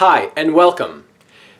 Hi and welcome.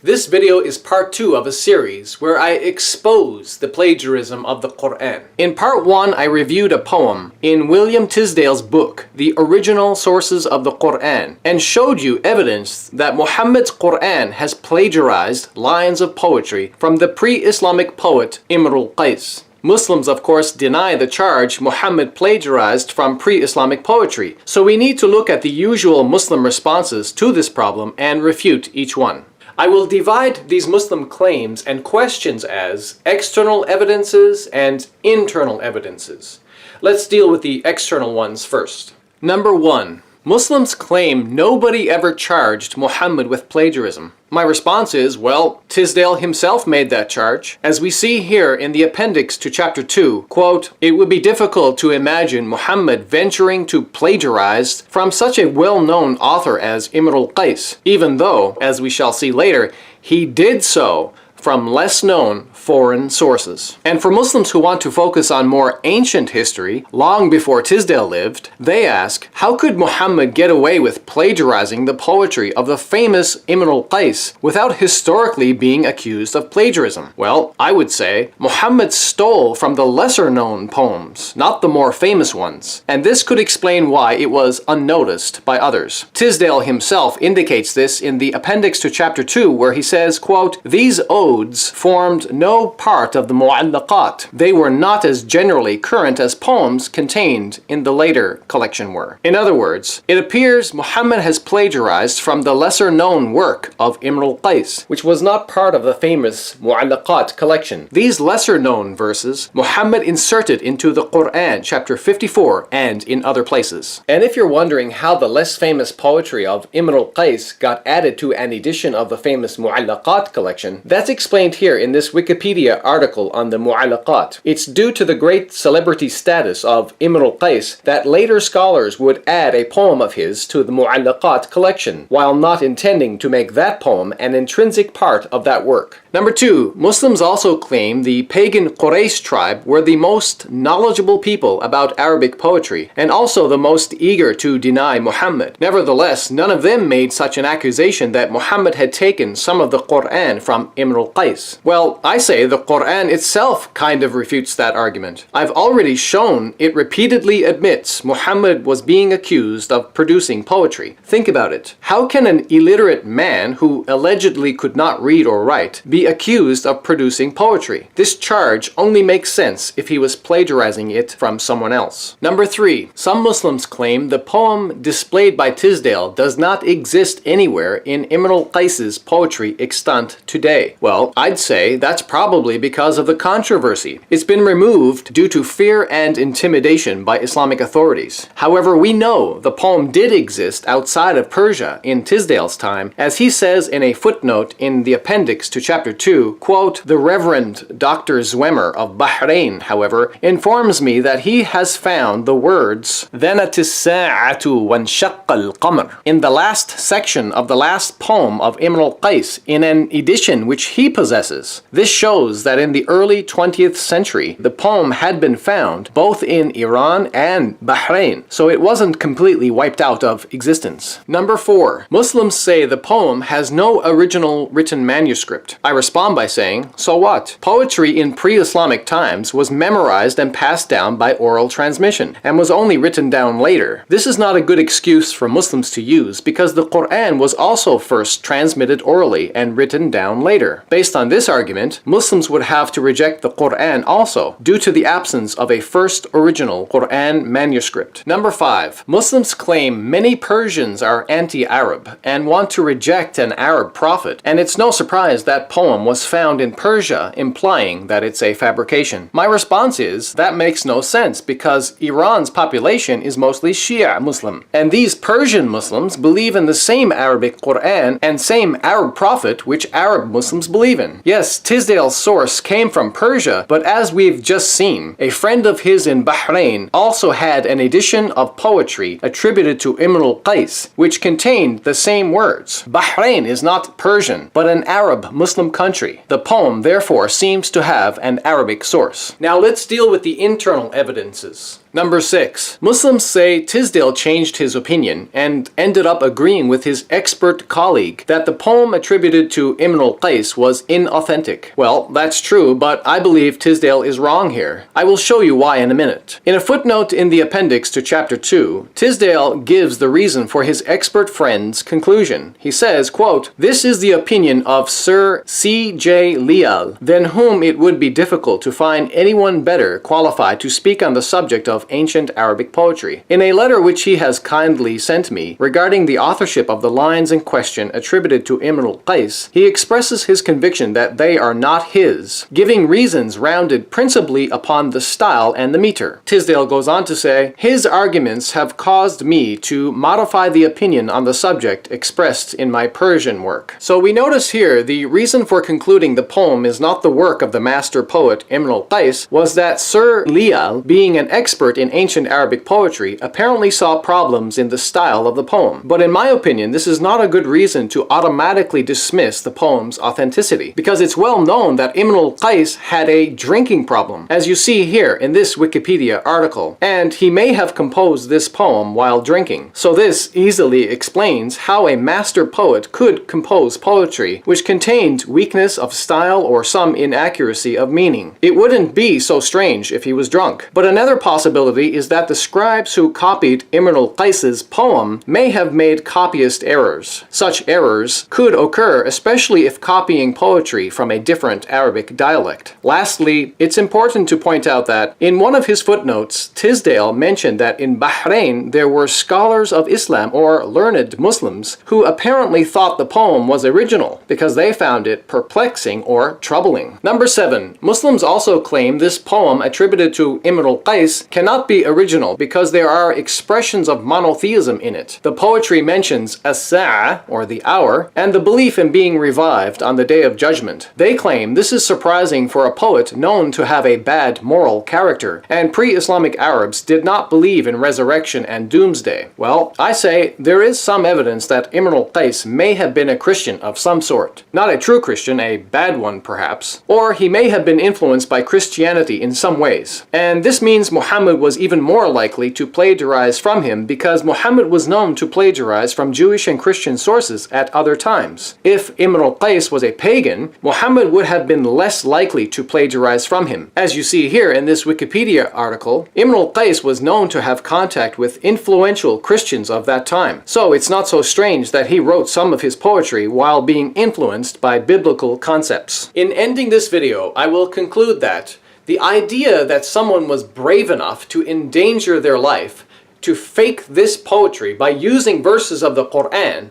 This video is part 2 of a series where I expose the plagiarism of the Quran. In part 1, I reviewed a poem in William Tisdale's book, The Original Sources of the Quran, and showed you evidence that Muhammad's Quran has plagiarized lines of poetry from the pre-Islamic poet Imrul Qayees. Muslims, of course, deny the charge Muhammad plagiarized from pre-Islamic poetry, so we need to look at the usual Muslim responses to this problem and refute each one. I will divide these Muslim claims and questions as external evidences and internal evidences. Let's deal with the external ones first. Number 1. Muslims claim nobody ever charged Muhammad with plagiarism. My response is, well, Tisdale himself made that charge. As we see here in the appendix to chapter 2, quote, "It would be difficult to imagine Muhammad venturing to plagiarize from such a well-known author as Imrul Qayees, even though, as we shall see later, he did so from less-known foreign sources." And for Muslims who want to focus on more ancient history, long before Tisdale lived, they ask, how could Muhammad get away with plagiarizing the poetry of the famous Imrul Qayees without historically being accused of plagiarism? Well, I would say Muhammad stole from the lesser-known poems, not the more famous ones, and this could explain why it was unnoticed by others. Tisdale himself indicates this in the appendix to chapter 2, where he says, quote, "These odes formed no part of the mu'allaqat. They were not as generally current as poems contained in the later collection were." In other words, it appears Muhammad has plagiarized from the lesser-known work of Imrul Qayees, which was not part of the famous mu'allaqat collection. These lesser-known verses Muhammad inserted into the Quran, chapter 54, and in other places. And if you're wondering how the less famous poetry of Imrul Qayees got added to an edition of the famous mu'allaqat collection, that's explained here in this Wikipedia article on the mu'allaqat. It's due to the great celebrity status of Imrul Qayees that later scholars would add a poem of his to the mu'allaqat collection, while not intending to make that poem an intrinsic part of that work. Number 2, Muslims also claim the pagan Quraysh tribe were the most knowledgeable people about Arabic poetry, and also the most eager to deny Muhammad. Nevertheless, none of them made such an accusation that Muhammad had taken some of the Quran from Imrul Qayees. Well, I say the Quran itself kind of refutes that argument. I've already shown it repeatedly admits Muhammad was being accused of producing poetry. Think about it. How can an illiterate man who allegedly could not read or write be accused of producing poetry? This charge only makes sense if he was plagiarizing it from someone else. Number 3, some Muslims claim the poem displayed by Tisdale does not exist anywhere in Imrul Qayees' poetry extant today. Well, I'd say that's probably because of the controversy. It's been removed due to fear and intimidation by Islamic authorities. However, we know the poem did exist outside of Persia in Tisdale's time, as he says in a footnote in the appendix to chapter 2, quote, "The Reverend Dr. Zwemmer of Bahrain, however, informs me that he has found the words ذَنَتِ السَّاعَةُ وَانشَقَّ الْقَمَرُ in the last section of the last poem of Imrul Qayees in an edition which he possesses. This shows that in the early 20th century, the poem had been found both in Iran and Bahrain, so it wasn't completely wiped out of existence." Number 4, Muslims say the poem has no original written manuscript. I respond by saying, so what? Poetry in pre-Islamic times was memorized and passed down by oral transmission, and was only written down later. This is not a good excuse for Muslims to use, because the Quran was also first transmitted orally and written down later. Based on this argument, Muslims would have to reject the Quran also, due to the absence of a first original Quran manuscript. Number 5, Muslims claim many Persians are anti-Arab and want to reject an Arab prophet, and it's no surprise that poem was found in Persia, implying that it's a fabrication. My response is, that makes no sense, because Iran's population is mostly Shia Muslim, and these Persian Muslims believe in the same Arabic Quran and same Arab prophet which Arab Muslims believe in. Yes, Tisdale's source came from Persia, but as we've just seen, a friend of his in Bahrain also had an edition of poetry attributed to Imrul Qayees, which contained the same words. Bahrain is not Persian, but an Arab Muslim country. The poem therefore seems to have an Arabic source. Now let's deal with the internal evidences. Number 6. Muslims say Tisdall changed his opinion and ended up agreeing with his expert colleague that the poem attributed to Imrul Qayees was inauthentic. Well, that's true, but I believe Tisdall is wrong here. I will show you why in a minute. In a footnote in the appendix to chapter 2, Tisdall gives the reason for his expert friend's conclusion. He says, quote, "This is the opinion of Sir C.J. Leal, than whom it would be difficult to find anyone better qualified to speak on the subject of ancient Arabic poetry. In a letter which he has kindly sent me regarding the authorship of the lines in question attributed to Imrul Qayees, he expresses his conviction that they are not his, giving reasons rounded principally upon the style and the meter." Tisdall goes on to say, "His arguments have caused me to modify the opinion on the subject expressed in my Persian work." So we notice here the reason for concluding the poem is not the work of the master poet Imrul Qayees was that Sir Leal, being an expert in ancient Arabic poetry, apparently saw problems in the style of the poem. But in my opinion, this is not a good reason to automatically dismiss the poem's authenticity, because it's well known that Imrul Qayees had a drinking problem, as you see here in this Wikipedia article, and he may have composed this poem while drinking. So this easily explains how a master poet could compose poetry which contained weakness of style or some inaccuracy of meaning. It wouldn't be so strange if he was drunk. But another possibility is that the scribes who copied Imrul Qayees's poem may have made copyist errors. Such errors could occur especially if copying poetry from a different Arabic dialect. Lastly, it's important to point out that in one of his footnotes, Tisdall mentioned that in Bahrain there were scholars of Islam or learned Muslims who apparently thought the poem was original because they found it perplexing or troubling. Number 7. Muslims also claim this poem attributed to Imrul Qayees cannot be original because there are expressions of monotheism in it. The poetry mentions as-sa'a, or the hour, and the belief in being revived on the day of judgment. They claim this is surprising for a poet known to have a bad moral character, and pre-Islamic Arabs did not believe in resurrection and doomsday. Well, I say there is some evidence that Imrul Qayees may have been a Christian of some sort. Not a true Christian, a bad one perhaps. Or he may have been influenced by Christianity in some ways. And this means Muhammad was even more likely to plagiarize from him because Muhammad was known to plagiarize from Jewish and Christian sources at other times. If Imrul Qayees was a pagan, Muhammad would have been less likely to plagiarize from him. As you see here in this Wikipedia article, Imrul Qayees was known to have contact with influential Christians of that time. So it's not so strange that he wrote some of his poetry while being influenced by biblical concepts. In ending this video, I will conclude that the idea that someone was brave enough to endanger their life to fake this poetry by using verses of the Quran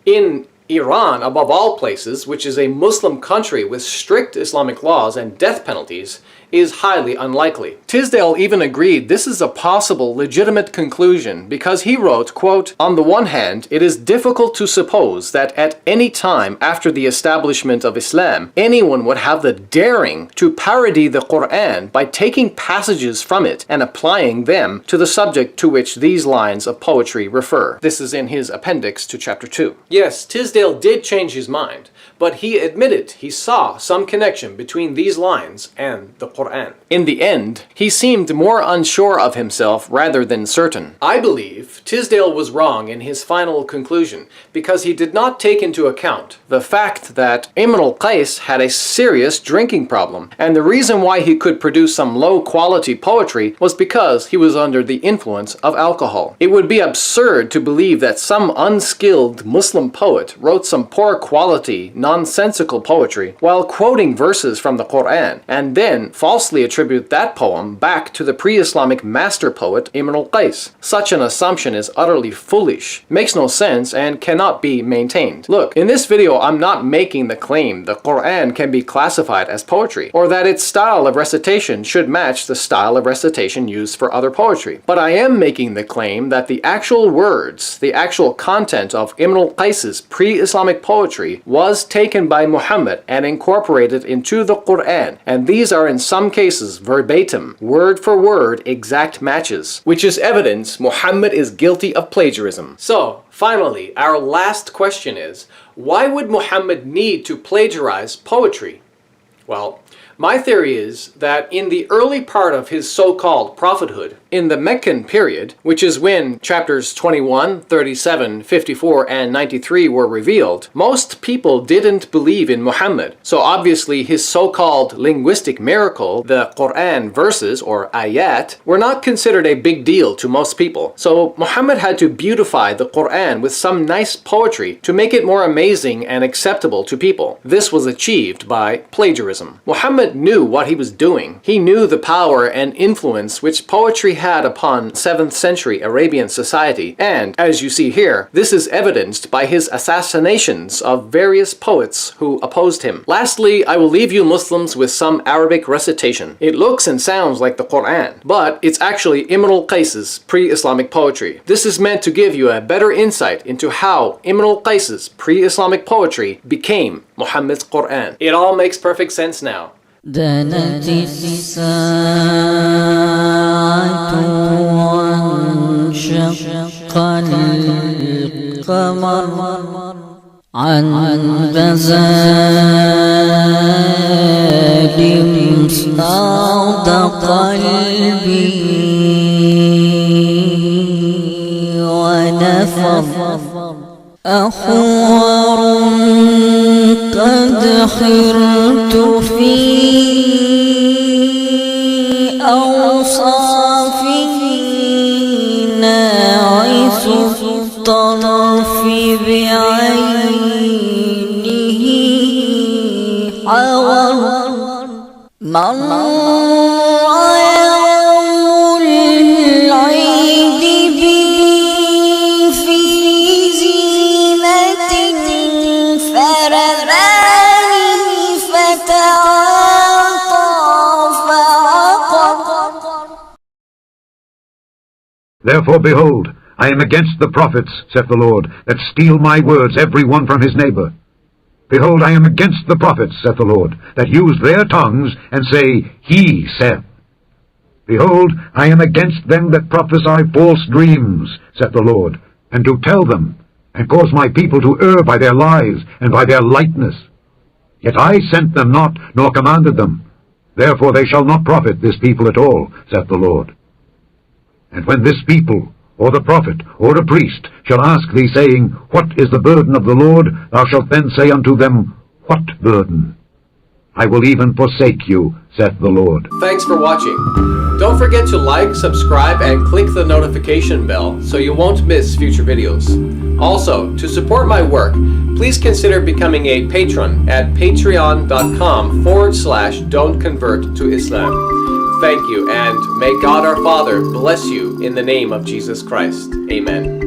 in Iran, above all places, which is a Muslim country with strict Islamic laws and death penalties, is highly unlikely. Tisdall even agreed this is a possible legitimate conclusion because he wrote, quote, "On the one hand, it is difficult to suppose that at any time after the establishment of Islam, anyone would have the daring to parody the Quran by taking passages from it and applying them to the subject to which these lines of poetry refer." This is in his appendix to chapter 2. Yes, Tisdall did change his mind, but he admitted he saw some connection between these lines and the Quran. In the end, he seemed more unsure of himself rather than certain. I believe Tisdall was wrong in his final conclusion because he did not take into account the fact that Imrul Qayees had a serious drinking problem, and the reason why he could produce some low-quality poetry was because he was under the influence of alcohol. It would be absurd to believe that some unskilled Muslim poet wrote some poor-quality, nonsensical poetry while quoting verses from the Quran, and then falsely attribute that poem back to the pre-Islamic master poet Imrul Qayees. Such an assumption is utterly foolish, makes no sense, and cannot be maintained. Look, in this video I'm not making the claim the Quran can be classified as poetry, or that its style of recitation should match the style of recitation used for other poetry. But I am making the claim that the actual words, the actual content of Imrul Qayees's pre-Islamic poetry was taken by Muhammad and incorporated into the Quran, and these are in some cases verbatim, word for word exact matches, which is evidence Muhammad is guilty of plagiarism. So, finally, our last question is, why would Muhammad need to plagiarize poetry? Well, my theory is that in the early part of his so-called prophethood, In the Meccan period, which is when chapters 21, 37, 54, and 93 were revealed, most people didn't believe in Muhammad. So obviously his so-called linguistic miracle, the Quran verses or ayat, were not considered a big deal to most people. So Muhammad had to beautify the Quran with some nice poetry to make it more amazing and acceptable to people. This was achieved by plagiarism. Muhammad knew what he was doing. He knew the power and influence which poetry had upon 7th century Arabian society, and as you see here, this is evidenced by his assassinations of various poets who opposed him. Lastly, I will leave you Muslims with some Arabic recitation. It looks and sounds like the Quran, but it's actually Imrul Qayees' pre-Islamic poetry. This is meant to give you a better insight into how Imrul Qayees' pre-Islamic poetry became Muhammad's Quran. It all makes perfect sense now. دنت الساعة وانشق القمر عن بزاد صاد قلبي ونفر أخور قد خرت في أوصافه ناعس الطرف بعينه حور مر يوم العيد بي في زينة فرراني فتعاطى فعقر. Therefore, behold, I am against the prophets, saith the Lord, that steal my words every one from his neighbor. Behold, I am against the prophets, saith the Lord, that use their tongues and say, He saith. Behold, I am against them that prophesy false dreams, saith the Lord, and do tell them, and cause my people to err by their lies and by their lightness. Yet I sent them not, nor commanded them. Therefore they shall not profit this people at all, saith the Lord. And when this people, or the prophet, or the priest, shall ask thee, saying, What is the burden of the Lord? Thou shalt then say unto them, What burden? I will even forsake you, saith the Lord. Thanks for watching. Don't forget to like, subscribe, and click the notification bell so you won't miss future videos. Also, to support my work, please consider becoming a patron at patreon.com/don'tconverttoislam. Thank you, and may God our Father bless you in the name of Jesus Christ. Amen.